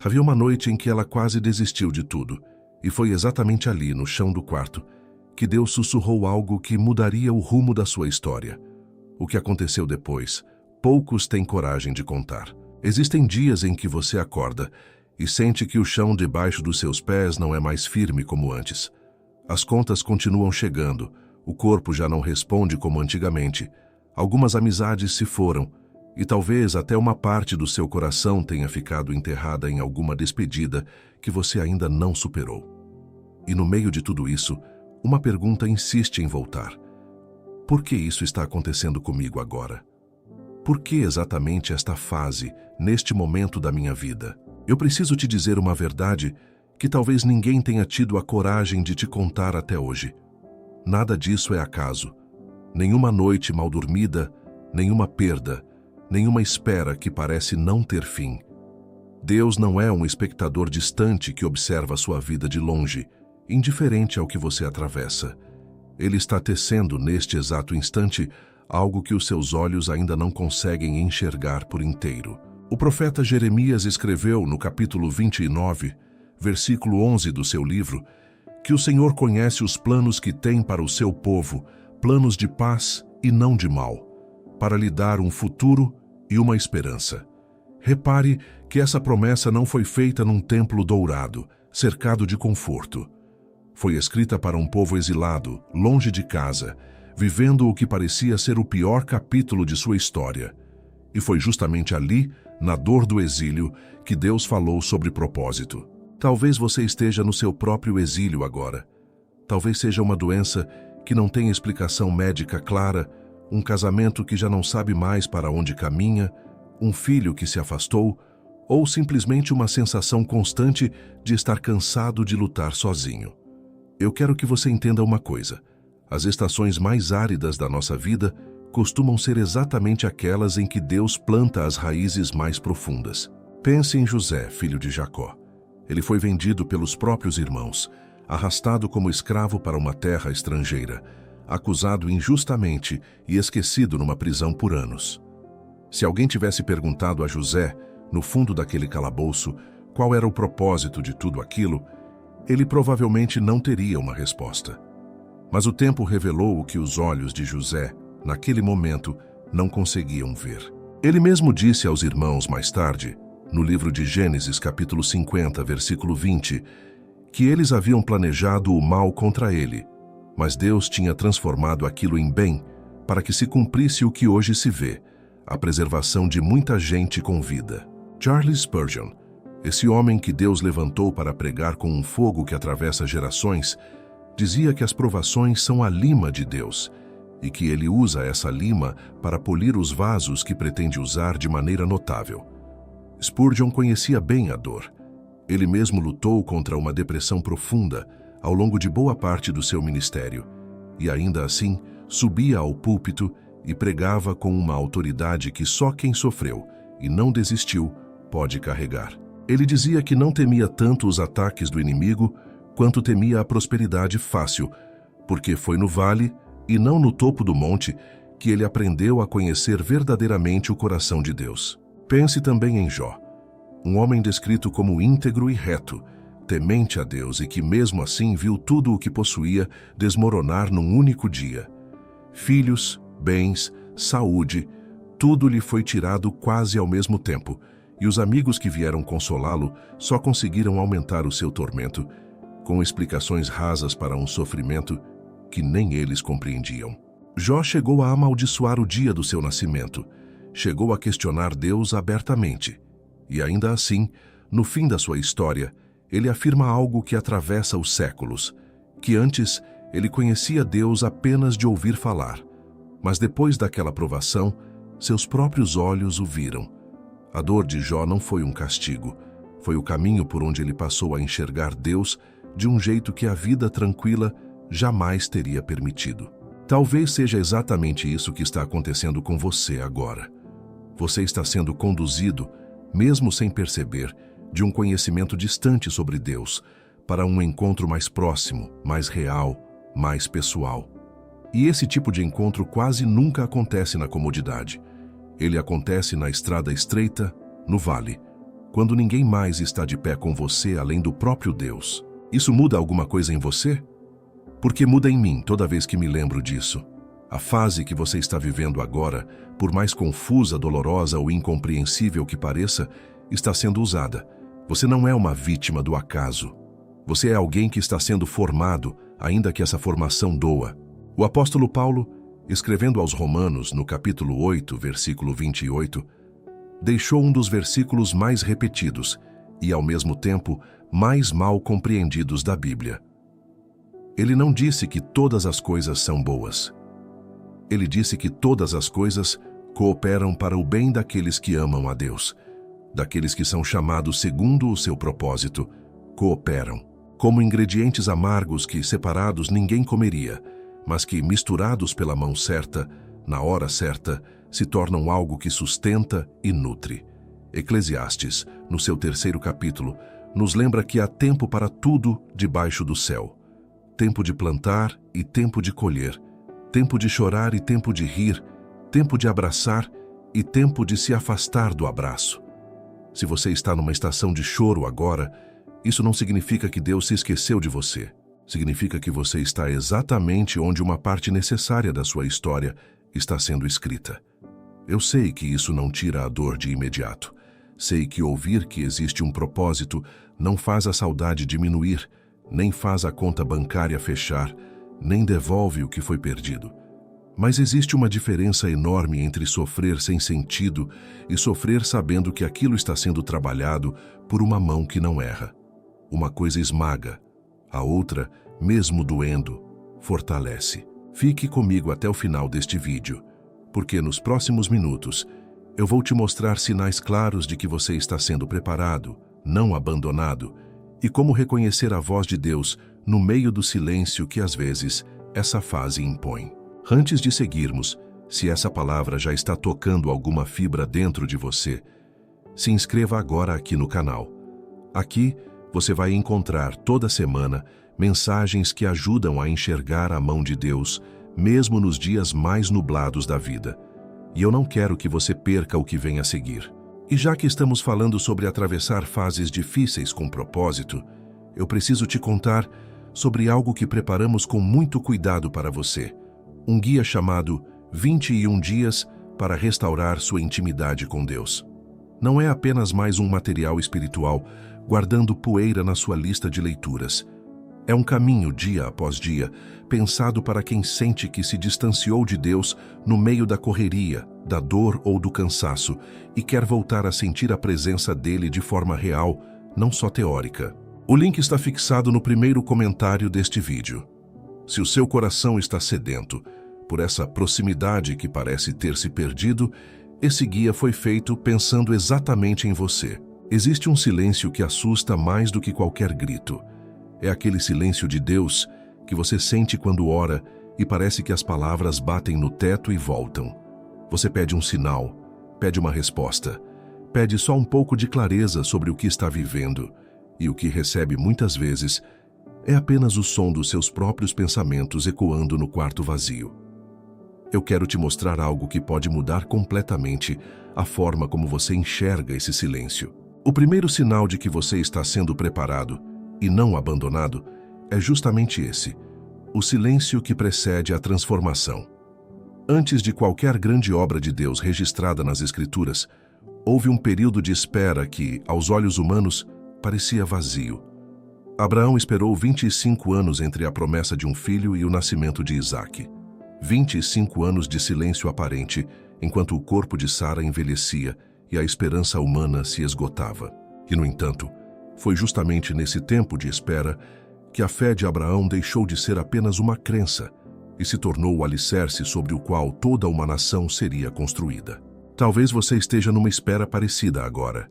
Havia uma noite em que ela quase desistiu de tudo, e foi exatamente ali, no chão do quarto, que Deus sussurrou algo que mudaria o rumo da sua história. O que aconteceu depois, poucos têm coragem de contar. Existem dias em que você acorda e sente que o chão debaixo dos seus pés não é mais firme como antes. As contas continuam chegando, o corpo já não responde como antigamente, algumas amizades se foram, e talvez até uma parte do seu coração tenha ficado enterrada em alguma despedida que você ainda não superou. E no meio de tudo isso, uma pergunta insiste em voltar. Por que isso está acontecendo comigo agora? Por que exatamente esta fase, neste momento da minha vida? Eu preciso te dizer uma verdade que talvez ninguém tenha tido a coragem de te contar até hoje. Nada disso é acaso. Nenhuma noite mal dormida, nenhuma perda, nenhuma espera que parece não ter fim. Deus não é um espectador distante que observa sua vida de longe, indiferente ao que você atravessa. Ele está tecendo neste exato instante algo que os seus olhos ainda não conseguem enxergar por inteiro. O profeta Jeremias escreveu no capítulo 29, versículo 11 do seu livro, que o Senhor conhece os planos que tem para o seu povo, planos de paz e não de mal, para lhe dar um futuro e uma esperança. Repare que essa promessa não foi feita num templo dourado, cercado de conforto. Foi escrita para um povo exilado, longe de casa, vivendo o que parecia ser o pior capítulo de sua história. E foi justamente ali, na dor do exílio, que Deus falou sobre propósito. Talvez você esteja no seu próprio exílio agora. Talvez seja uma doença que não tem explicação médica clara, um casamento que já não sabe mais para onde caminha, um filho que se afastou, ou simplesmente uma sensação constante de estar cansado de lutar sozinho. Eu quero que você entenda uma coisa. As estações mais áridas da nossa vida costumam ser exatamente aquelas em que Deus planta as raízes mais profundas. Pense em José, filho de Jacó. Ele foi vendido pelos próprios irmãos, arrastado como escravo para uma terra estrangeira, acusado injustamente e esquecido numa prisão por anos. Se alguém tivesse perguntado a José, no fundo daquele calabouço, qual era o propósito de tudo aquilo, ele provavelmente não teria uma resposta. Mas o tempo revelou o que os olhos de José, naquele momento, não conseguiam ver. Ele mesmo disse aos irmãos mais tarde, no livro de Gênesis, capítulo 50, versículo 20, que eles haviam planejado o mal contra ele, mas Deus tinha transformado aquilo em bem para que se cumprisse o que hoje se vê, a preservação de muita gente com vida. Charles Spurgeon, esse homem que Deus levantou para pregar com um fogo que atravessa gerações, dizia que as provações são a lima de Deus e que ele usa essa lima para polir os vasos que pretende usar de maneira notável. Spurgeon conhecia bem a dor. Ele mesmo lutou contra uma depressão profunda ao longo de boa parte do seu ministério e ainda assim subia ao púlpito e pregava com uma autoridade que só quem sofreu e não desistiu pode carregar. Ele dizia que não temia tanto os ataques do inimigo quanto temia a prosperidade fácil, porque foi no vale e não no topo do monte que ele aprendeu a conhecer verdadeiramente o coração de Deus. Pense também em Jó, um homem descrito como íntegro e reto, temente a Deus e que mesmo assim viu tudo o que possuía desmoronar num único dia. Filhos, bens, saúde, tudo lhe foi tirado quase ao mesmo tempo, e os amigos que vieram consolá-lo só conseguiram aumentar o seu tormento, com explicações rasas para um sofrimento que nem eles compreendiam. Jó chegou a amaldiçoar o dia do seu nascimento, chegou a questionar Deus abertamente, e ainda assim, no fim da sua história, ele afirma algo que atravessa os séculos, que antes ele conhecia Deus apenas de ouvir falar, mas depois daquela provação, seus próprios olhos o viram. A dor de Jó não foi um castigo, foi o caminho por onde ele passou a enxergar Deus de um jeito que a vida tranquila jamais teria permitido. Talvez seja exatamente isso que está acontecendo com você agora. Você está sendo conduzido, mesmo sem perceber, de um conhecimento distante sobre Deus, para um encontro mais próximo, mais real, mais pessoal. E esse tipo de encontro quase nunca acontece na comodidade. Ele acontece na estrada estreita, no vale, quando ninguém mais está de pé com você além do próprio Deus. Isso muda alguma coisa em você? Porque muda em mim toda vez que me lembro disso. A fase que você está vivendo agora, por mais confusa, dolorosa ou incompreensível que pareça, está sendo usada. Você não é uma vítima do acaso. Você é alguém que está sendo formado, ainda que essa formação doa. O apóstolo Paulo, escrevendo aos Romanos, no capítulo 8, versículo 28, deixou um dos versículos mais repetidos e, ao mesmo tempo, mais mal compreendidos da Bíblia. Ele não disse que todas as coisas são boas. Ele disse que todas as coisas cooperam para o bem daqueles que amam a Deus, daqueles que são chamados segundo o seu propósito, cooperam, como ingredientes amargos que, separados, ninguém comeria, mas que, misturados pela mão certa, na hora certa, se tornam algo que sustenta e nutre. Eclesiastes, no seu 3º capítulo, nos lembra que há tempo para tudo debaixo do céu. Tempo de plantar e tempo de colher, tempo de chorar e tempo de rir, tempo de abraçar e tempo de se afastar do abraço. Se você está numa estação de choro agora, isso não significa que Deus se esqueceu de você. Significa que você está exatamente onde uma parte necessária da sua história está sendo escrita. Eu sei que isso não tira a dor de imediato. Sei que ouvir que existe um propósito não faz a saudade diminuir, nem faz a conta bancária fechar, nem devolve o que foi perdido. Mas existe uma diferença enorme entre sofrer sem sentido e sofrer sabendo que aquilo está sendo trabalhado por uma mão que não erra. Uma coisa esmaga, a outra, mesmo doendo, fortalece. Fique comigo até o final deste vídeo, porque nos próximos minutos eu vou te mostrar sinais claros de que você está sendo preparado, não abandonado, e como reconhecer a voz de Deus no meio do silêncio que às vezes essa fase impõe. Antes de seguirmos, se essa palavra já está tocando alguma fibra dentro de você, se inscreva agora aqui no canal. Aqui você vai encontrar toda semana mensagens que ajudam a enxergar a mão de Deus, mesmo nos dias mais nublados da vida. E eu não quero que você perca o que vem a seguir. E já que estamos falando sobre atravessar fases difíceis com propósito, eu preciso te contar sobre algo que preparamos com muito cuidado para você. Um guia chamado 21 Dias para Restaurar Sua Intimidade com Deus. Não é apenas mais um material espiritual guardando poeira na sua lista de leituras. É um caminho, dia após dia, pensado para quem sente que se distanciou de Deus no meio da correria, da dor ou do cansaço e quer voltar a sentir a presença dele de forma real, não só teórica. O link está fixado no primeiro comentário deste vídeo. Se o seu coração está sedento por essa proximidade que parece ter se perdido, esse guia foi feito pensando exatamente em você. Existe um silêncio que assusta mais do que qualquer grito. É aquele silêncio de Deus que você sente quando ora e parece que as palavras batem no teto e voltam. Você pede um sinal, pede uma resposta, pede só um pouco de clareza sobre o que está vivendo, e o que recebe muitas vezes é apenas o som dos seus próprios pensamentos ecoando no quarto vazio. Eu quero te mostrar algo que pode mudar completamente a forma como você enxerga esse silêncio. O primeiro sinal de que você está sendo preparado e não abandonado é justamente esse: o silêncio que precede a transformação. Antes de qualquer grande obra de Deus registrada nas Escrituras, houve um período de espera que, aos olhos humanos, parecia vazio. Abraão esperou 25 anos entre a promessa de um filho e o nascimento de Isaque. 25 anos de silêncio aparente, enquanto o corpo de Sara envelhecia e a esperança humana se esgotava. E, no entanto, foi justamente nesse tempo de espera que a fé de Abraão deixou de ser apenas uma crença e se tornou o alicerce sobre o qual toda uma nação seria construída. Talvez você esteja numa espera parecida agora.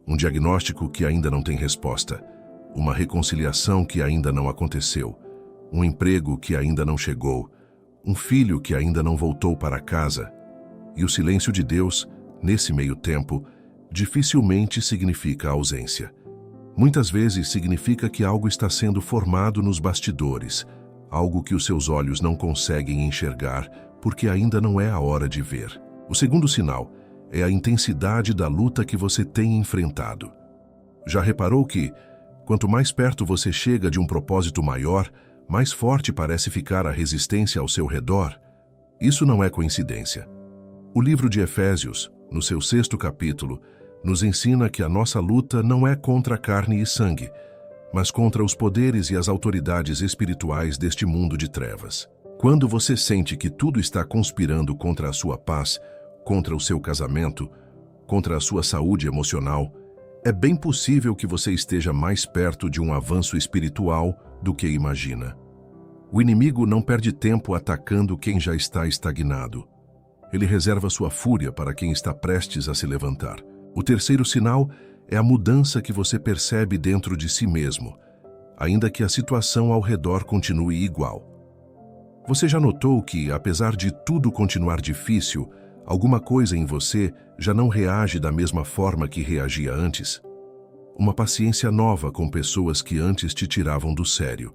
Um diagnóstico que ainda não tem resposta, uma reconciliação que ainda não aconteceu, um emprego que ainda não chegou, um filho que ainda não voltou para casa. E o silêncio de Deus, nesse meio tempo, dificilmente significa ausência. Muitas vezes significa que algo está sendo formado nos bastidores, algo que os seus olhos não conseguem enxergar porque ainda não é a hora de ver. O segundo sinal é a intensidade da luta que você tem enfrentado. Já reparou que, quanto mais perto você chega de um propósito maior, mais forte parece ficar a resistência ao seu redor? Isso não é coincidência. O livro de Efésios, no seu 6º capítulo, nos ensina que a nossa luta não é contra carne e sangue, mas contra os poderes e as autoridades espirituais deste mundo de trevas. Quando você sente que tudo está conspirando contra a sua paz, contra o seu casamento, contra a sua saúde emocional, é bem possível que você esteja mais perto de um avanço espiritual do que imagina. O inimigo não perde tempo atacando quem já está estagnado. Ele reserva sua fúria para quem está prestes a se levantar. O terceiro sinal é a mudança que você percebe dentro de si mesmo, ainda que a situação ao redor continue igual. Você já notou que, apesar de tudo continuar difícil, alguma coisa em você já não reage da mesma forma que reagia antes? Uma paciência nova com pessoas que antes te tiravam do sério,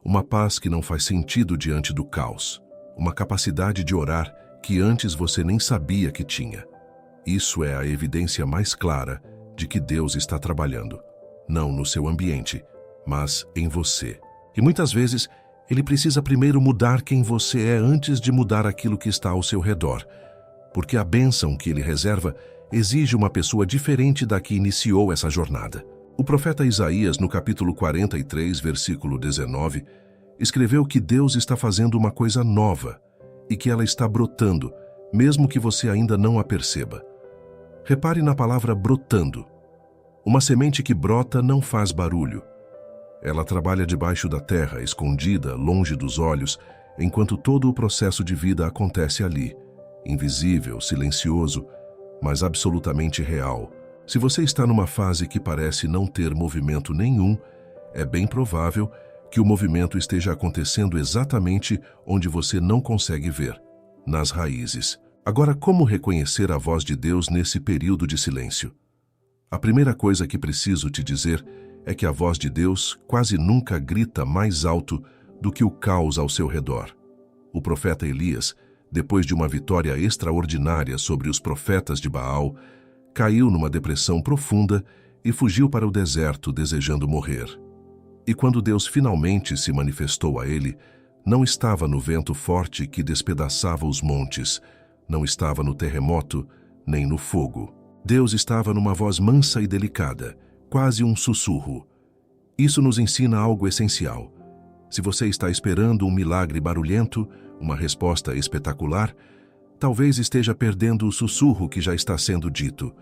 uma paz que não faz sentido diante do caos, uma capacidade de orar que antes você nem sabia que tinha. Isso é a evidência mais clara de que Deus está trabalhando, não no seu ambiente, mas em você. E muitas vezes, Ele precisa primeiro mudar quem você é antes de mudar aquilo que está ao seu redor, porque a bênção que Ele reserva exige uma pessoa diferente da que iniciou essa jornada. O profeta Isaías, no capítulo 43, versículo 19, escreveu que Deus está fazendo uma coisa nova e que ela está brotando, mesmo que você ainda não a perceba. Repare na palavra brotando. Uma semente que brota não faz barulho. Ela trabalha debaixo da terra, escondida, longe dos olhos, enquanto todo o processo de vida acontece ali, invisível, silencioso, mas absolutamente real. Se você está numa fase que parece não ter movimento nenhum, é bem provável que o movimento esteja acontecendo exatamente onde você não consegue ver, nas raízes. Agora, como reconhecer a voz de Deus nesse período de silêncio? A primeira coisa que preciso te dizer é que a voz de Deus quase nunca grita mais alto do que o caos ao seu redor. O profeta Elias, depois de uma vitória extraordinária sobre os profetas de Baal, caiu numa depressão profunda e fugiu para o deserto desejando morrer. E quando Deus finalmente se manifestou a ele, não estava no vento forte que despedaçava os montes, não estava no terremoto, nem no fogo. Deus estava numa voz mansa e delicada, quase um sussurro. Isso nos ensina algo essencial. Se você está esperando um milagre barulhento, uma resposta espetacular, talvez esteja perdendo o sussurro que já está sendo dito,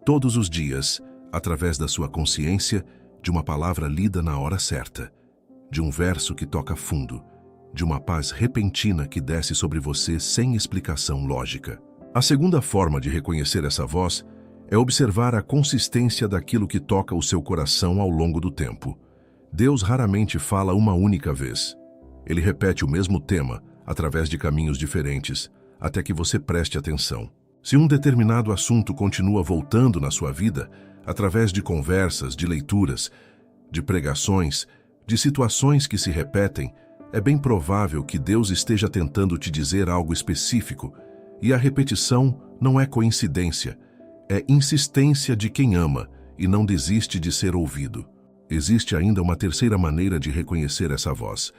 todos os dias, através da sua consciência, de uma palavra lida na hora certa, de um verso que toca fundo, de uma paz repentina que desce sobre você sem explicação lógica. A segunda forma de reconhecer essa voz é observar a consistência daquilo que toca o seu coração ao longo do tempo. Deus raramente fala uma única vez. Ele repete o mesmo tema, através de caminhos diferentes, até que você preste atenção. Se um determinado assunto continua voltando na sua vida, através de conversas, de leituras, de pregações, de situações que se repetem, é bem provável que Deus esteja tentando te dizer algo específico, e a repetição não é coincidência, é insistência de quem ama e não desiste de ser ouvido. Existe ainda uma terceira maneira de reconhecer essa voz,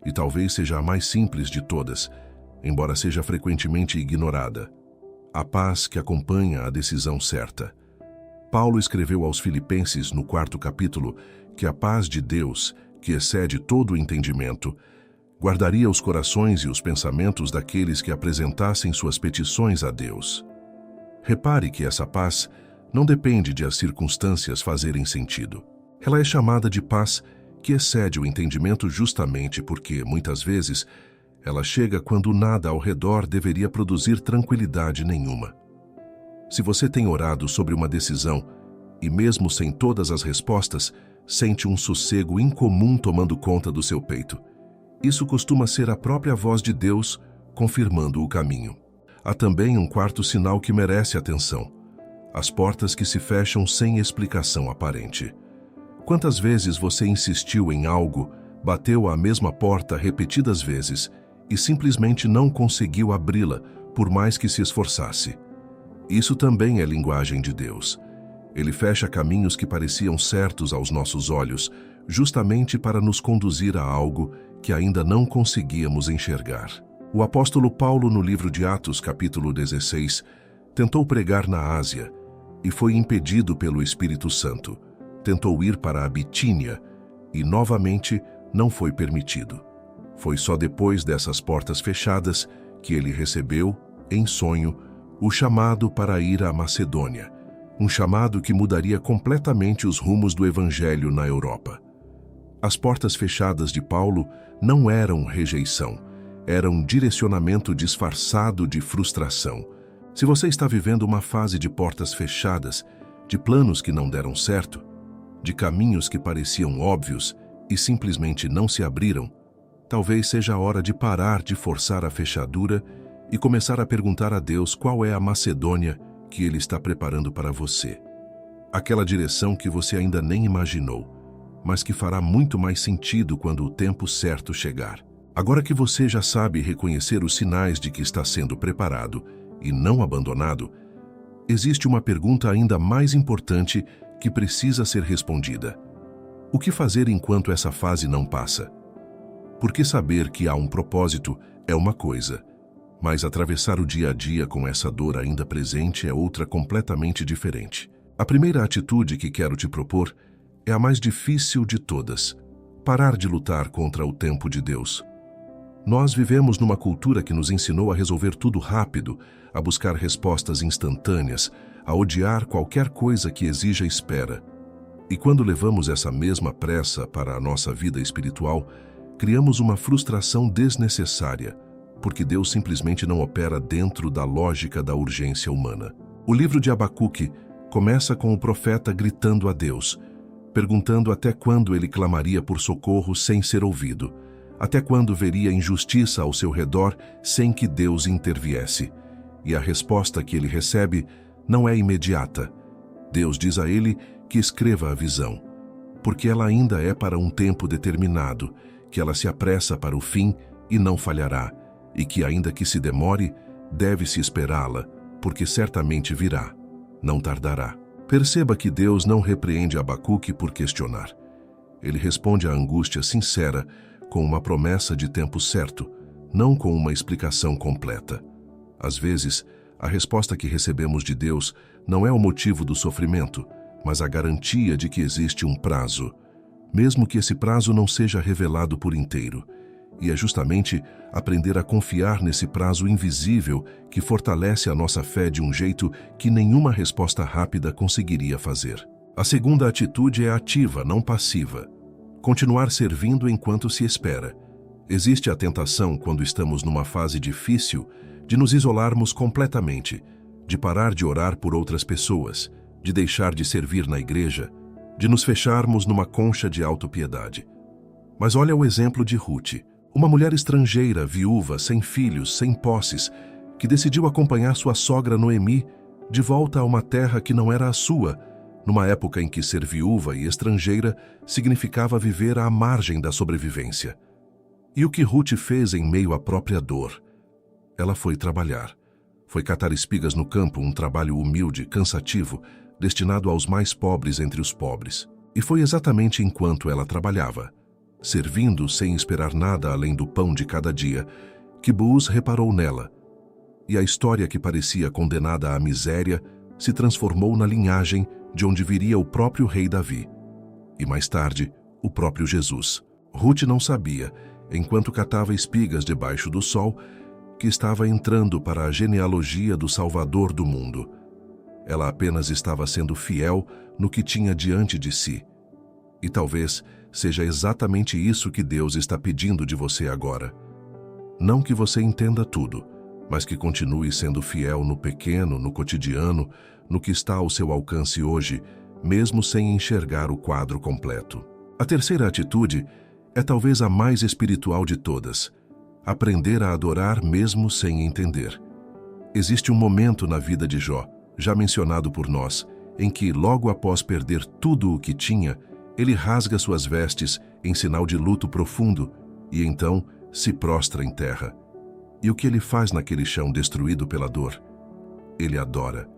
e talvez seja a mais simples de todas, embora seja frequentemente ignorada: a paz que acompanha a decisão certa. Paulo escreveu aos Filipenses, no 4º capítulo, que a paz de Deus, que excede todo o entendimento, guardaria os corações e os pensamentos daqueles que apresentassem suas petições a Deus. Repare que essa paz não depende de as circunstâncias fazerem sentido. Ela é chamada de paz que excede o entendimento justamente porque, muitas vezes, ela chega quando nada ao redor deveria produzir tranquilidade nenhuma. Se você tem orado sobre uma decisão e, mesmo sem todas as respostas, sente um sossego incomum tomando conta do seu peito, isso costuma ser a própria voz de Deus confirmando o caminho. Há também um quarto sinal que merece atenção: as portas que se fecham sem explicação aparente. Quantas vezes você insistiu em algo, bateu à mesma porta repetidas vezes e simplesmente não conseguiu abri-la, por mais que se esforçasse? Isso também é linguagem de Deus. Ele fecha caminhos que pareciam certos aos nossos olhos, justamente para nos conduzir a algo que ainda não conseguíamos enxergar. O apóstolo Paulo, no livro de Atos, capítulo 16, tentou pregar na Ásia e foi impedido pelo Espírito Santo. Tentou ir para a Bitínia e, novamente, não foi permitido. Foi só depois dessas portas fechadas que ele recebeu, em sonho, o chamado para ir à Macedônia, um chamado que mudaria completamente os rumos do Evangelho na Europa. As portas fechadas de Paulo não eram rejeição, eram um direcionamento disfarçado de frustração. Se você está vivendo uma fase de portas fechadas, de planos que não deram certo, de caminhos que pareciam óbvios e simplesmente não se abriram, talvez seja a hora de parar de forçar a fechadura e começar a perguntar a Deus qual é a Macedônia que Ele está preparando para você. Aquela direção que você ainda nem imaginou, mas que fará muito mais sentido quando o tempo certo chegar. Agora que você já sabe reconhecer os sinais de que está sendo preparado e não abandonado, existe uma pergunta ainda mais importante que precisa ser respondida. O que fazer enquanto essa fase não passa? Porque saber que há um propósito é uma coisa, mas atravessar o dia a dia com essa dor ainda presente é outra completamente diferente. A primeira atitude que quero te propor é a mais difícil de todas: parar de lutar contra o tempo de Deus. Nós vivemos numa cultura que nos ensinou a resolver tudo rápido, a buscar respostas instantâneas, a odiar qualquer coisa que exija espera. E quando levamos essa mesma pressa para a nossa vida espiritual, criamos uma frustração desnecessária, porque Deus simplesmente não opera dentro da lógica da urgência humana. O livro de Abacuque começa com o profeta gritando a Deus, perguntando até quando ele clamaria por socorro sem ser ouvido, até quando veria injustiça ao seu redor sem que Deus interviesse. E a resposta que ele recebe não é imediata. Deus diz a ele que escreva a visão, porque ela ainda é para um tempo determinado, que ela se apressa para o fim e não falhará, e que ainda que se demore, deve-se esperá-la, porque certamente virá, não tardará. Perceba que Deus não repreende Abacuque por questionar. Ele responde à angústia sincera com uma promessa de tempo certo, não com uma explicação completa. Às vezes, a resposta que recebemos de Deus não é o motivo do sofrimento, mas a garantia de que existe um prazo, mesmo que esse prazo não seja revelado por inteiro. E é justamente aprender a confiar nesse prazo invisível que fortalece a nossa fé de um jeito que nenhuma resposta rápida conseguiria fazer. A segunda atitude é ativa, não passiva. Continuar servindo enquanto se espera. Existe a tentação, quando estamos numa fase difícil, de nos isolarmos completamente, de parar de orar por outras pessoas, de deixar de servir na igreja, de nos fecharmos numa concha de autopiedade. Mas olha o exemplo de Ruth, uma mulher estrangeira, viúva, sem filhos, sem posses, que decidiu acompanhar sua sogra Noemi de volta a uma terra que não era a sua, numa época em que ser viúva e estrangeira significava viver à margem da sobrevivência. E o que Ruth fez em meio à própria dor? Ela foi trabalhar. Foi catar espigas no campo, um trabalho humilde, cansativo, destinado aos mais pobres entre os pobres. E foi exatamente enquanto ela trabalhava, servindo sem esperar nada além do pão de cada dia, que Boaz reparou nela. E a história que parecia condenada à miséria se transformou na linhagem de onde viria o próprio rei Davi. E mais tarde, o próprio Jesus. Ruth não sabia, enquanto catava espigas debaixo do sol, que estava entrando para a genealogia do Salvador do mundo. Ela apenas estava sendo fiel no que tinha diante de si. E talvez seja exatamente isso que Deus está pedindo de você agora. Não que você entenda tudo, mas que continue sendo fiel no pequeno, no cotidiano, no que está ao seu alcance hoje, mesmo sem enxergar o quadro completo. A terceira atitude é talvez a mais espiritual de todas: aprender a adorar mesmo sem entender. Existe um momento na vida de Jó, já mencionado por nós, em que, logo após perder tudo o que tinha, ele rasga suas vestes em sinal de luto profundo e então se prostra em terra. E o que ele faz naquele chão destruído pela dor? Ele adora.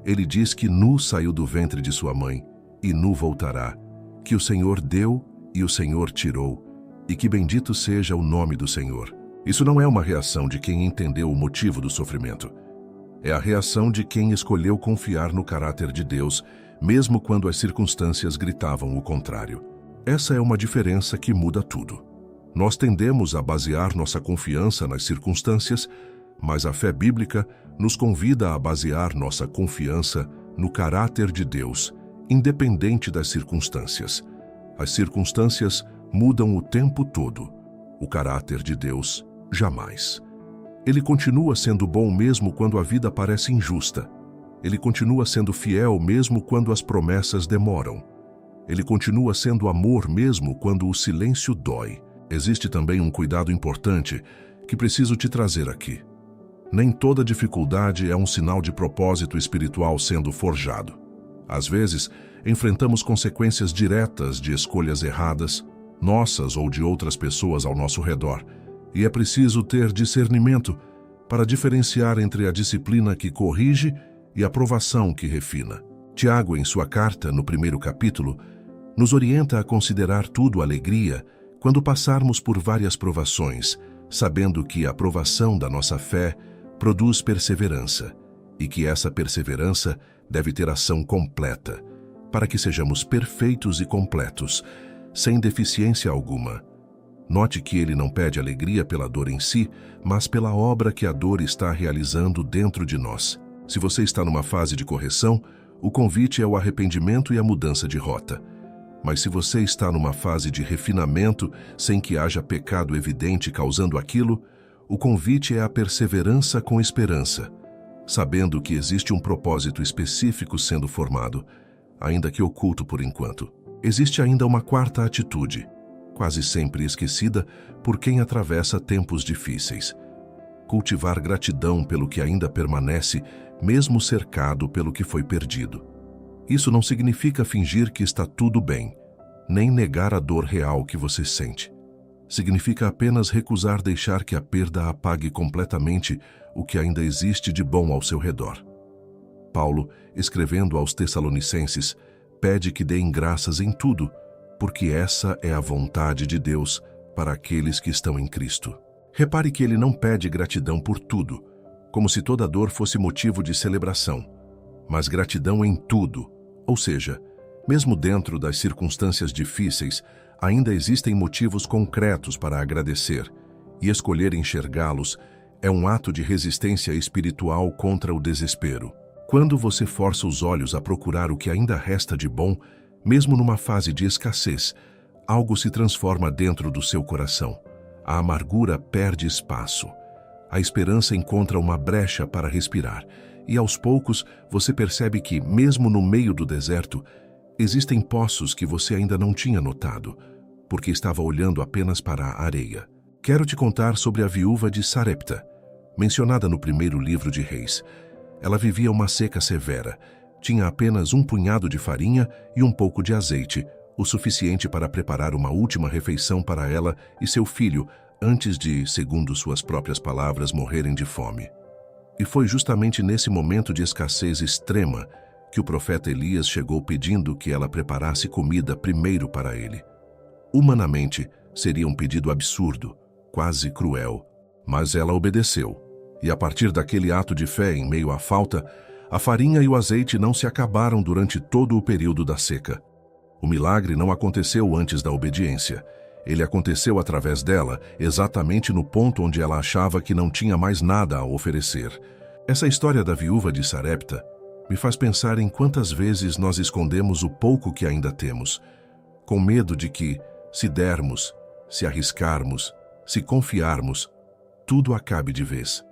Ele diz que nu saiu do ventre de sua mãe, e nu voltará, que o Senhor deu e o Senhor tirou, e que bendito seja o nome do Senhor. Isso não é uma reação de quem entendeu o motivo do sofrimento. É a reação de quem escolheu confiar no caráter de Deus, mesmo quando as circunstâncias gritavam o contrário. Essa é uma diferença que muda tudo. Nós tendemos a basear nossa confiança nas circunstâncias, mas a fé bíblica nos convida a basear nossa confiança no caráter de Deus, independente das circunstâncias. As circunstâncias mudam o tempo todo. O caráter de Deus, jamais. Ele continua sendo bom mesmo quando a vida parece injusta. Ele continua sendo fiel mesmo quando as promessas demoram. Ele continua sendo amor mesmo quando o silêncio dói. Existe também um cuidado importante que preciso te trazer aqui. Nem toda dificuldade é um sinal de propósito espiritual sendo forjado. Às vezes, enfrentamos consequências diretas de escolhas erradas, nossas ou de outras pessoas ao nosso redor, e é preciso ter discernimento para diferenciar entre a disciplina que corrige e a provação que refina. Tiago, em sua carta, no 1º capítulo, nos orienta a considerar tudo alegria quando passarmos por várias provações, sabendo que a provação da nossa fé produz perseverança, e que essa perseverança deve ter ação completa, para que sejamos perfeitos e completos, sem deficiência alguma. Note que ele não pede alegria pela dor em si, mas pela obra que a dor está realizando dentro de nós. Se você está numa fase de correção, o convite é o arrependimento e a mudança de rota. Mas se você está numa fase de refinamento, sem que haja pecado evidente causando aquilo, o convite é a perseverança com esperança, sabendo que existe um propósito específico sendo formado, ainda que oculto por enquanto. Existe ainda uma quarta atitude, quase sempre esquecida por quem atravessa tempos difíceis: cultivar gratidão pelo que ainda permanece, mesmo cercado pelo que foi perdido. Isso não significa fingir que está tudo bem, nem negar a dor real que você sente. Significa apenas recusar deixar que a perda apague completamente o que ainda existe de bom ao seu redor. Paulo, escrevendo aos Tessalonicenses, pede que deem graças em tudo, porque essa é a vontade de Deus para aqueles que estão em Cristo. Repare que ele não pede gratidão por tudo, como se toda dor fosse motivo de celebração, mas gratidão em tudo, ou seja, mesmo dentro das circunstâncias difíceis, ainda existem motivos concretos para agradecer, e escolher enxergá-los é um ato de resistência espiritual contra o desespero. Quando você força os olhos a procurar o que ainda resta de bom, mesmo numa fase de escassez, algo se transforma dentro do seu coração. A amargura perde espaço. A esperança encontra uma brecha para respirar, e aos poucos você percebe que, mesmo no meio do deserto, existem poços que você ainda não tinha notado, porque estava olhando apenas para a areia. Quero te contar sobre a viúva de Sarepta, mencionada no 1º livro de Reis. Ela vivia uma seca severa, tinha apenas um punhado de farinha e um pouco de azeite, o suficiente para preparar uma última refeição para ela e seu filho, antes de, segundo suas próprias palavras, morrerem de fome. E foi justamente nesse momento de escassez extrema que o profeta Elias chegou pedindo que ela preparasse comida primeiro para ele. Humanamente, seria um pedido absurdo, quase cruel, mas ela obedeceu. E a partir daquele ato de fé em meio à falta, a farinha e o azeite não se acabaram durante todo o período da seca. O milagre não aconteceu antes da obediência. Ele aconteceu através dela, exatamente no ponto onde ela achava que não tinha mais nada a oferecer. Essa história da viúva de Sarepta me faz pensar em quantas vezes nós escondemos o pouco que ainda temos, com medo de que, se dermos, se arriscarmos, se confiarmos, tudo acabe de vez.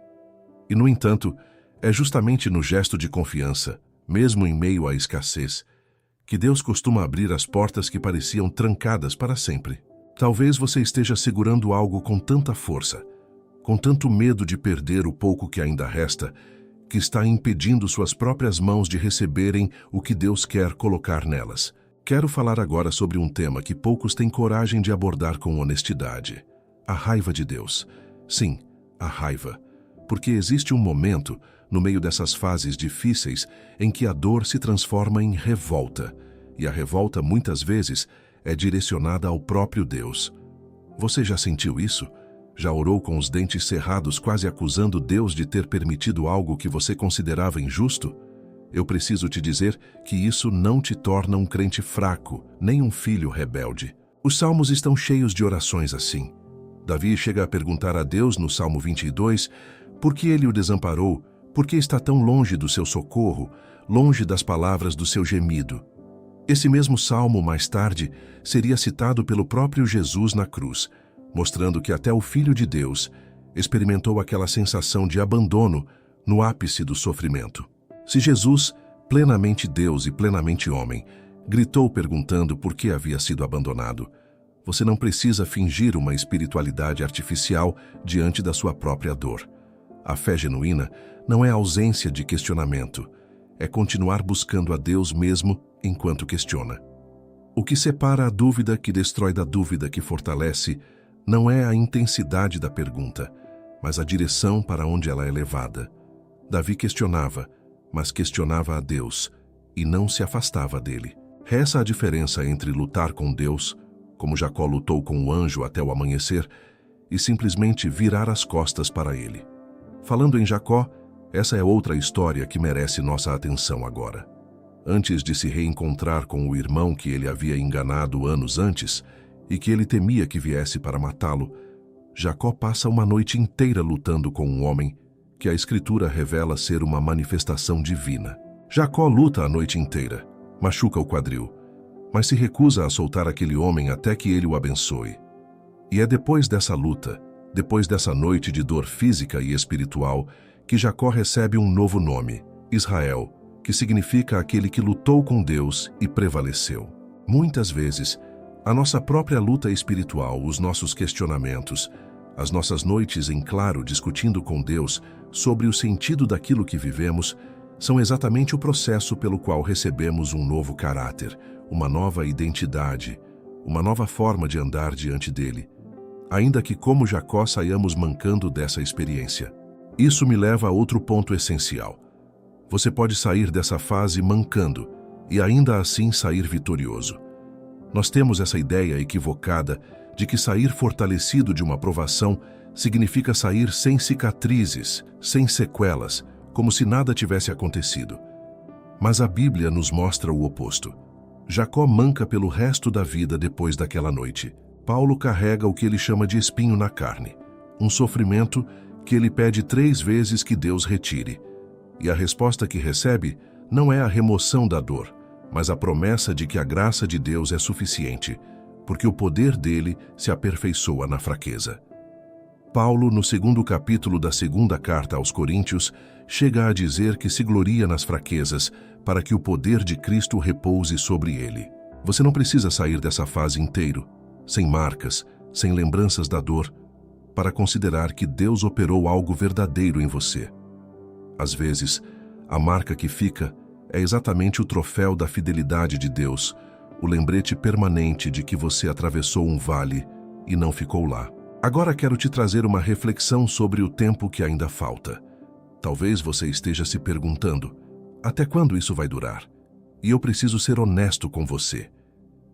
E, no entanto, é justamente no gesto de confiança, mesmo em meio à escassez, que Deus costuma abrir as portas que pareciam trancadas para sempre. Talvez você esteja segurando algo com tanta força, com tanto medo de perder o pouco que ainda resta, que está impedindo suas próprias mãos de receberem o que Deus quer colocar nelas. Quero falar agora sobre um tema que poucos têm coragem de abordar com honestidade: a raiva de Deus. Sim, a raiva. Porque existe um momento no meio dessas fases difíceis em que a dor se transforma em revolta, e a revolta muitas vezes é direcionada ao próprio Deus. Você já sentiu isso? Já orou com os dentes cerrados, quase acusando Deus de ter permitido algo que você considerava injusto? Eu preciso te dizer que isso não te torna um crente fraco, nem um filho rebelde. Os salmos estão cheios de orações assim. Davi chega a perguntar a Deus no Salmo 22 por que ele o desamparou, por que está tão longe do seu socorro, longe das palavras do seu gemido. Esse mesmo salmo, mais tarde, seria citado pelo próprio Jesus na cruz, mostrando que até o Filho de Deus experimentou aquela sensação de abandono no ápice do sofrimento. Se Jesus, plenamente Deus e plenamente homem, gritou perguntando por que havia sido abandonado, você não precisa fingir uma espiritualidade artificial diante da sua própria dor. A fé genuína não é ausência de questionamento, é continuar buscando a Deus mesmo enquanto questiona. O que separa a dúvida que destrói da dúvida que fortalece não é a intensidade da pergunta, mas a direção para onde ela é levada. Davi questionava, mas questionava a Deus e não se afastava dele. Essa é a diferença entre lutar com Deus, como Jacó lutou com o anjo até o amanhecer, e simplesmente virar as costas para ele. Falando em Jacó, essa é outra história que merece nossa atenção agora. Antes de se reencontrar com o irmão que ele havia enganado anos antes e que ele temia que viesse para matá-lo, Jacó passa uma noite inteira lutando com um homem que a Escritura revela ser uma manifestação divina. Jacó luta a noite inteira, machuca o quadril, mas se recusa a soltar aquele homem até que ele o abençoe. E é depois dessa luta, depois dessa noite de dor física e espiritual, que Jacó recebe um novo nome, Israel, que significa aquele que lutou com Deus e prevaleceu. Muitas vezes, a nossa própria luta espiritual, os nossos questionamentos, as nossas noites em claro discutindo com Deus sobre o sentido daquilo que vivemos, são exatamente o processo pelo qual recebemos um novo caráter, uma nova identidade, uma nova forma de andar diante dele, ainda que como Jacó saiamos mancando dessa experiência. Isso me leva a outro ponto essencial. Você pode sair dessa fase mancando e ainda assim sair vitorioso. Nós temos essa ideia equivocada de que sair fortalecido de uma provação significa sair sem cicatrizes, sem sequelas, como se nada tivesse acontecido. Mas a Bíblia nos mostra o oposto. Jacó manca pelo resto da vida depois daquela noite. Paulo carrega o que ele chama de espinho na carne, um sofrimento que ele pede 3 vezes que Deus retire. E a resposta que recebe não é a remoção da dor, mas a promessa de que a graça de Deus é suficiente, porque o poder dele se aperfeiçoa na fraqueza. Paulo, no 2º capítulo da 2ª carta aos Coríntios, chega a dizer que se gloria nas fraquezas, para que o poder de Cristo repouse sobre ele. Você não precisa sair dessa fase inteiro, sem marcas, sem lembranças da dor, para considerar que Deus operou algo verdadeiro em você. Às vezes, a marca que fica é exatamente o troféu da fidelidade de Deus, o lembrete permanente de que você atravessou um vale e não ficou lá. Agora quero te trazer uma reflexão sobre o tempo que ainda falta. Talvez você esteja se perguntando, até quando isso vai durar? E eu preciso ser honesto com você.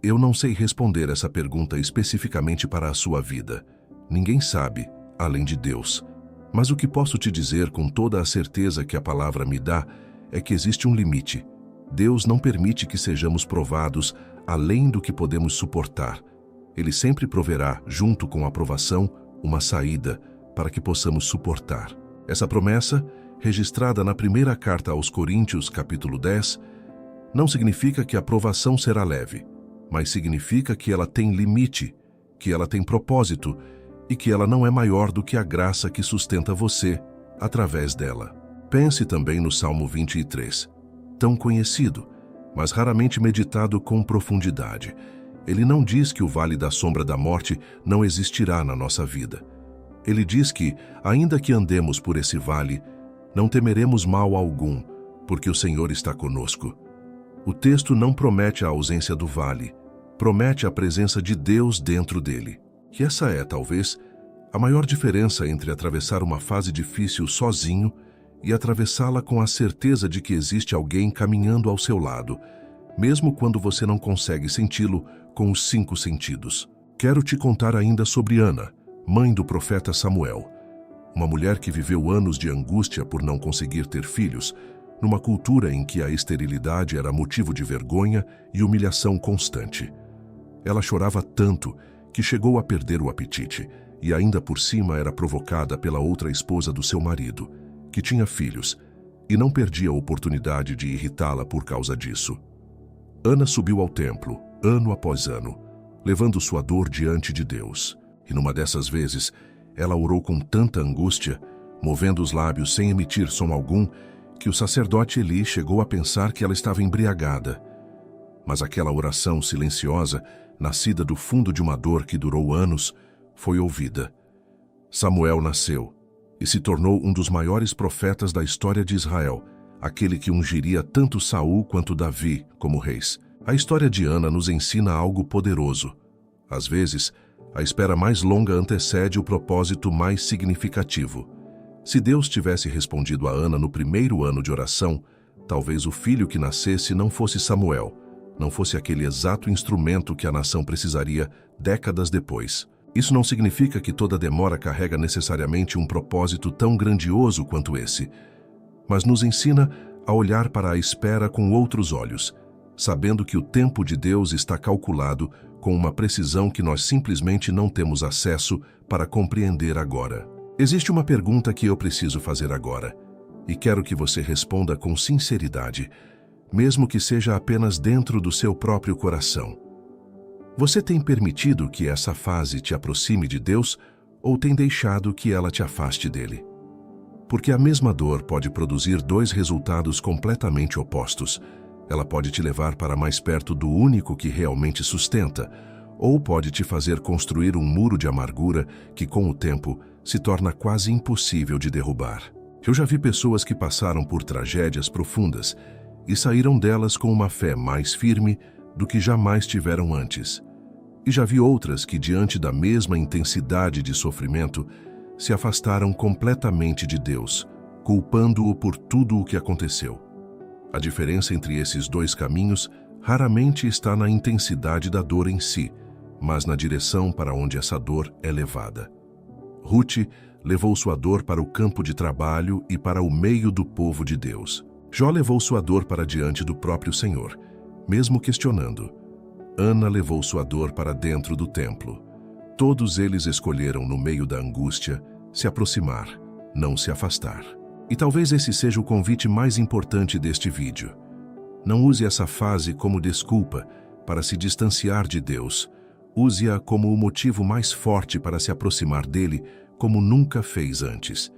Eu não sei responder essa pergunta especificamente para a sua vida. Ninguém sabe, além de Deus. Mas o que posso te dizer com toda a certeza que a palavra me dá é que existe um limite. Deus não permite que sejamos provados além do que podemos suportar. Ele sempre proverá, junto com a provação, uma saída para que possamos suportar. Essa promessa, registrada na 1ª carta aos Coríntios, capítulo 10, não significa que a provação será leve, mas significa que ela tem limite, que ela tem propósito e que ela não é maior do que a graça que sustenta você através dela. Pense também no Salmo 23, tão conhecido, mas raramente meditado com profundidade. Ele não diz que o vale da sombra da morte não existirá na nossa vida. Ele diz que, ainda que andemos por esse vale, não temeremos mal algum, porque o Senhor está conosco. O texto não promete a ausência do vale, promete a presença de Deus dentro dele. E essa é, talvez, a maior diferença entre atravessar uma fase difícil sozinho e atravessá-la com a certeza de que existe alguém caminhando ao seu lado, mesmo quando você não consegue senti-lo com os 5 sentidos. Quero te contar ainda sobre Ana, mãe do profeta Samuel, uma mulher que viveu anos de angústia por não conseguir ter filhos, numa cultura em que a esterilidade era motivo de vergonha e humilhação constante. Ela chorava tanto que chegou a perder o apetite e ainda por cima era provocada pela outra esposa do seu marido, que tinha filhos, e não perdia a oportunidade de irritá-la por causa disso. Ana subiu ao templo, ano após ano, levando sua dor diante de Deus. E numa dessas vezes, ela orou com tanta angústia, movendo os lábios sem emitir som algum, que o sacerdote Eli chegou a pensar que ela estava embriagada. Mas aquela oração silenciosa, nascida do fundo de uma dor que durou anos, foi ouvida. Samuel nasceu e se tornou um dos maiores profetas da história de Israel, aquele que ungiria tanto Saul quanto Davi como reis. A história de Ana nos ensina algo poderoso. Às vezes, a espera mais longa antecede o propósito mais significativo. Se Deus tivesse respondido a Ana no primeiro ano de oração, talvez o filho que nascesse não fosse Samuel, não fosse aquele exato instrumento que a nação precisaria décadas depois. Isso não significa que toda demora carrega necessariamente um propósito tão grandioso quanto esse, mas nos ensina a olhar para a espera com outros olhos, sabendo que o tempo de Deus está calculado com uma precisão que nós simplesmente não temos acesso para compreender agora. Existe uma pergunta que eu preciso fazer agora, e quero que você responda com sinceridade, mesmo que seja apenas dentro do seu próprio coração. Você tem permitido que essa fase te aproxime de Deus ou tem deixado que ela te afaste dele? Porque a mesma dor pode produzir 2 resultados completamente opostos. Ela pode te levar para mais perto do único que realmente sustenta, ou pode te fazer construir um muro de amargura que, com o tempo, se torna quase impossível de derrubar. Eu já vi pessoas que passaram por tragédias profundas e saíram delas com uma fé mais firme do que jamais tiveram antes. E já vi outras que, diante da mesma intensidade de sofrimento, se afastaram completamente de Deus, culpando-o por tudo o que aconteceu. A diferença entre esses 2 caminhos raramente está na intensidade da dor em si, mas na direção para onde essa dor é levada. Ruth levou sua dor para o campo de trabalho e para o meio do povo de Deus. Jó levou sua dor para diante do próprio Senhor, mesmo questionando. Ana levou sua dor para dentro do templo. Todos eles escolheram, no meio da angústia, se aproximar, não se afastar. E talvez esse seja o convite mais importante deste vídeo. Não use essa fase como desculpa para se distanciar de Deus. Use-a como o motivo mais forte para se aproximar dele, como nunca fez antes.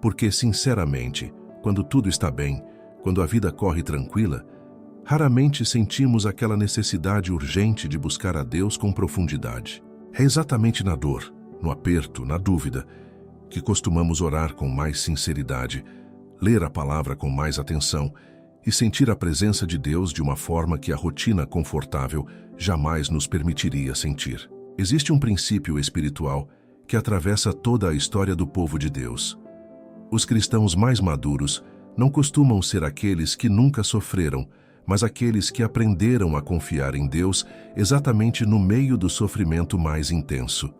Porque, sinceramente, quando tudo está bem, quando a vida corre tranquila, raramente sentimos aquela necessidade urgente de buscar a Deus com profundidade. É exatamente na dor, no aperto, na dúvida, que costumamos orar com mais sinceridade, ler a palavra com mais atenção e sentir a presença de Deus de uma forma que a rotina confortável jamais nos permitiria sentir. Existe um princípio espiritual que atravessa toda a história do povo de Deus. Os cristãos mais maduros não costumam ser aqueles que nunca sofreram, mas aqueles que aprenderam a confiar em Deus exatamente no meio do sofrimento mais intenso.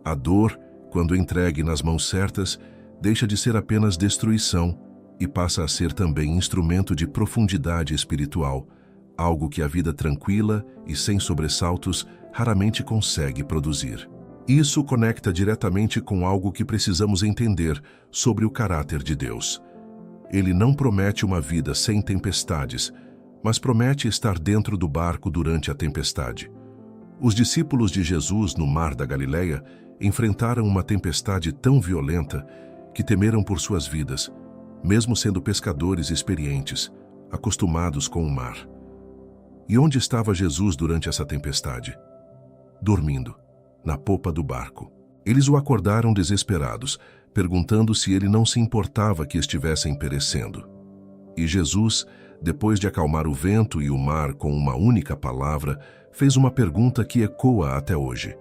A dor, quando entregue nas mãos certas, deixa de ser apenas destruição e passa a ser também instrumento de profundidade espiritual, algo que a vida tranquila e sem sobressaltos raramente consegue produzir. Isso conecta diretamente com algo que precisamos entender sobre o caráter de Deus. Ele não promete uma vida sem tempestades, mas promete estar dentro do barco durante a tempestade. Os discípulos de Jesus no Mar da Galileia enfrentaram uma tempestade tão violenta que temeram por suas vidas, mesmo sendo pescadores experientes, acostumados com o mar. E onde estava Jesus durante essa tempestade? Dormindo, na popa do barco. Eles o acordaram desesperados, perguntando se ele não se importava que estivessem perecendo. E Jesus, depois de acalmar o vento e o mar com uma única palavra, fez uma pergunta que ecoa até hoje.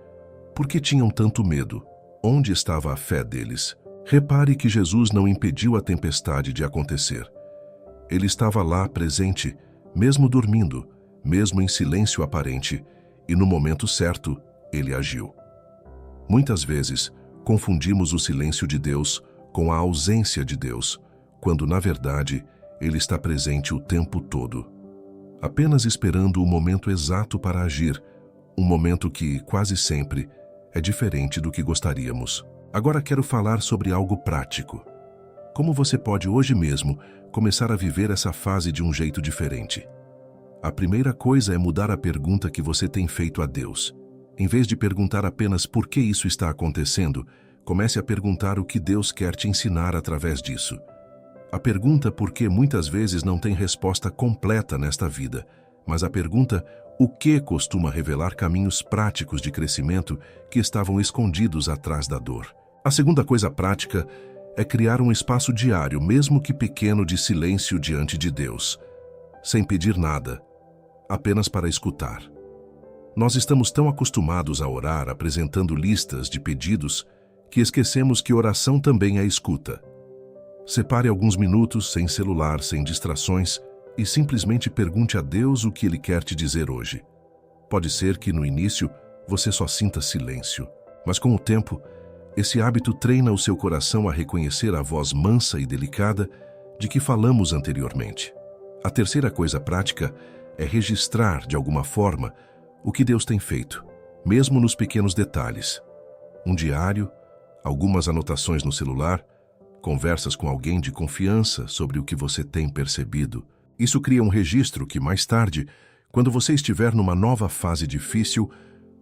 Por que tinham tanto medo? Onde estava a fé deles? Repare que Jesus não impediu a tempestade de acontecer. Ele estava lá presente, mesmo dormindo, mesmo em silêncio aparente, e no momento certo, ele agiu. Muitas vezes, confundimos o silêncio de Deus com a ausência de Deus, quando, na verdade, Ele está presente o tempo todo, apenas esperando o momento exato para agir, um momento que, quase sempre, é diferente do que gostaríamos. Agora quero falar sobre algo prático. Como você pode hoje mesmo começar a viver essa fase de um jeito diferente? A primeira coisa é mudar a pergunta que você tem feito a Deus. Em vez de perguntar apenas por que isso está acontecendo, comece a perguntar o que Deus quer te ensinar através disso. A pergunta por que muitas vezes não tem resposta completa nesta vida, mas a pergunta o que costuma revelar caminhos práticos de crescimento que estavam escondidos atrás da dor. A segunda coisa prática é criar um espaço diário, mesmo que pequeno, de silêncio diante de Deus, sem pedir nada, apenas para escutar. Nós estamos tão acostumados a orar apresentando listas de pedidos que esquecemos que oração também é escuta. Separe alguns minutos, sem celular, sem distrações, e simplesmente pergunte a Deus o que Ele quer te dizer hoje. Pode ser que, no início, você só sinta silêncio, mas com o tempo, esse hábito treina o seu coração a reconhecer a voz mansa e delicada de que falamos anteriormente. A terceira coisa prática é registrar, de alguma forma, o que Deus tem feito, mesmo nos pequenos detalhes. Um diário, algumas anotações no celular, conversas com alguém de confiança sobre o que você tem percebido. Isso cria um registro que, mais tarde, quando você estiver numa nova fase difícil,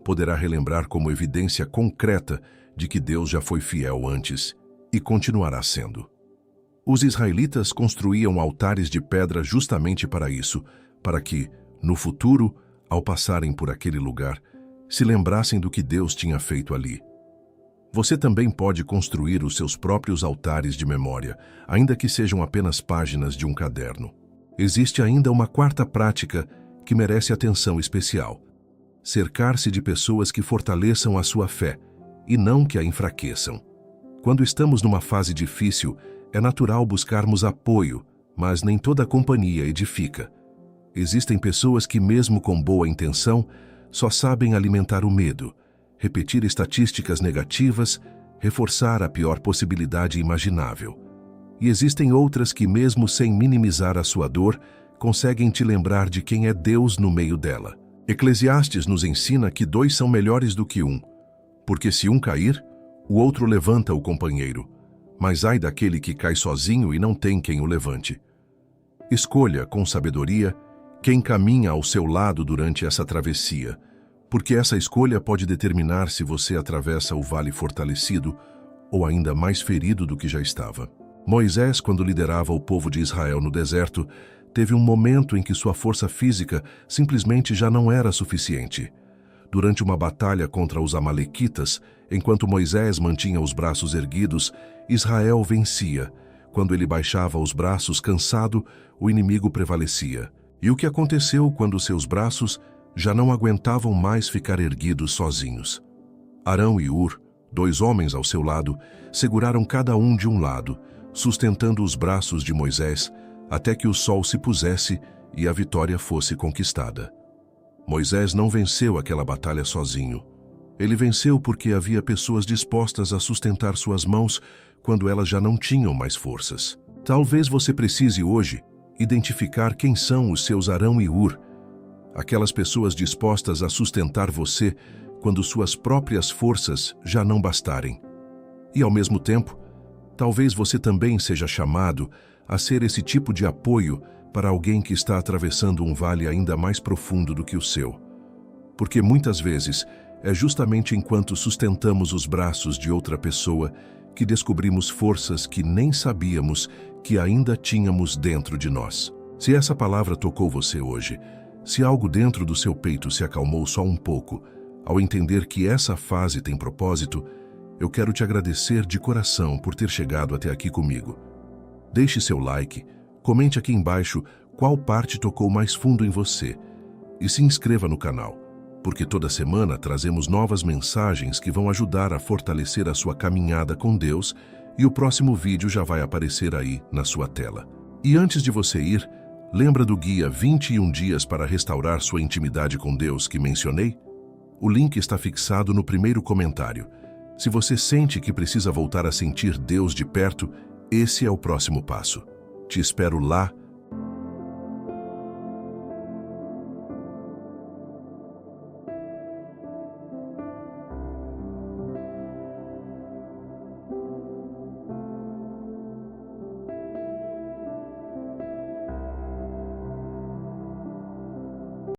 poderá relembrar como evidência concreta de que Deus já foi fiel antes e continuará sendo. Os israelitas construíam altares de pedra justamente para isso, para que, no futuro, ao passarem por aquele lugar, se lembrassem do que Deus tinha feito ali. Você também pode construir os seus próprios altares de memória, ainda que sejam apenas páginas de um caderno. Existe ainda uma quarta prática que merece atenção especial: cercar-se de pessoas que fortaleçam a sua fé e não que a enfraqueçam. Quando estamos numa fase difícil, é natural buscarmos apoio, mas nem toda companhia edifica. Existem pessoas que, mesmo com boa intenção, só sabem alimentar o medo, repetir estatísticas negativas, reforçar a pior possibilidade imaginável. E existem outras que, mesmo sem minimizar a sua dor, conseguem te lembrar de quem é Deus no meio dela. Eclesiastes nos ensina que 2 são melhores do que 1, porque se um cair, o outro levanta o companheiro, mas ai daquele que cai sozinho e não tem quem o levante. Escolha, com sabedoria, quem caminha ao seu lado durante essa travessia, porque essa escolha pode determinar se você atravessa o vale fortalecido ou ainda mais ferido do que já estava. Moisés, quando liderava o povo de Israel no deserto, teve um momento em que sua força física simplesmente já não era suficiente. Durante uma batalha contra os amalequitas, enquanto Moisés mantinha os braços erguidos, Israel vencia. Quando ele baixava os braços cansado, o inimigo prevalecia. E o que aconteceu quando seus braços já não aguentavam mais ficar erguidos sozinhos? Arão e Hur, 2 homens ao seu lado, seguraram cada um de um lado, sustentando os braços de Moisés, até que o sol se pusesse e a vitória fosse conquistada. Moisés não venceu aquela batalha sozinho. Ele venceu porque havia pessoas dispostas a sustentar suas mãos quando elas já não tinham mais forças. Talvez você precise hoje identificar quem são os seus Arão e Hur, aquelas pessoas dispostas a sustentar você quando suas próprias forças já não bastarem. E, ao mesmo tempo, talvez você também seja chamado a ser esse tipo de apoio para alguém que está atravessando um vale ainda mais profundo do que o seu. Porque muitas vezes é justamente enquanto sustentamos os braços de outra pessoa que descobrimos forças que nem sabíamos que ainda tínhamos dentro de nós. Se essa palavra tocou você hoje, se algo dentro do seu peito se acalmou só um pouco, ao entender que essa fase tem propósito, eu quero te agradecer de coração por ter chegado até aqui comigo. Deixe seu like, comente aqui embaixo qual parte tocou mais fundo em você e se inscreva no canal, porque toda semana trazemos novas mensagens que vão ajudar a fortalecer a sua caminhada com Deus e o próximo vídeo já vai aparecer aí na sua tela. E antes de você ir, lembra do guia 21 dias para restaurar sua intimidade com Deus que mencionei? O link está fixado no primeiro comentário. Se você sente que precisa voltar a sentir Deus de perto, esse é o próximo passo. Te espero lá